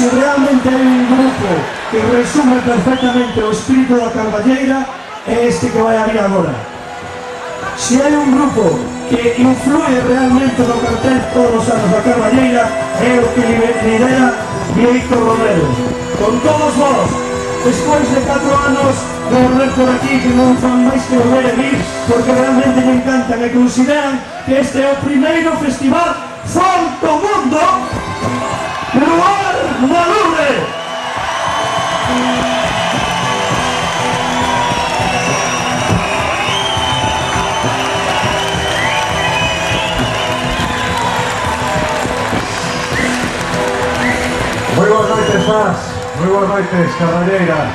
se realmente hai un grupo que resume perfectamente o espírito da Carballeira, é este que vai a vir agora. Se hai un grupo que influe realmente no cartel todos os anos da Carballeira, é o que lidera Víctor Romero. Con todos vos, despois de 4 anos de volver por aquí, que non fan máis que volver a vir, porque realmente me encantan e consideran que este é o primeiro festival folk do mundo no lugar da Lourdes. Moi boas noites, fans, moi boas noites, Carballeira.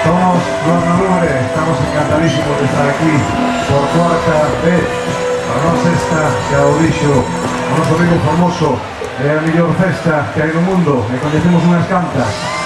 Somos Los Lourdes, estamos encantadísimos de estar aquí por cuarta vez. A nosa esta, xa o dixo, o noso amigo famoso, é a mellor festa que hai no mundo, e coñecemos unhas cantas.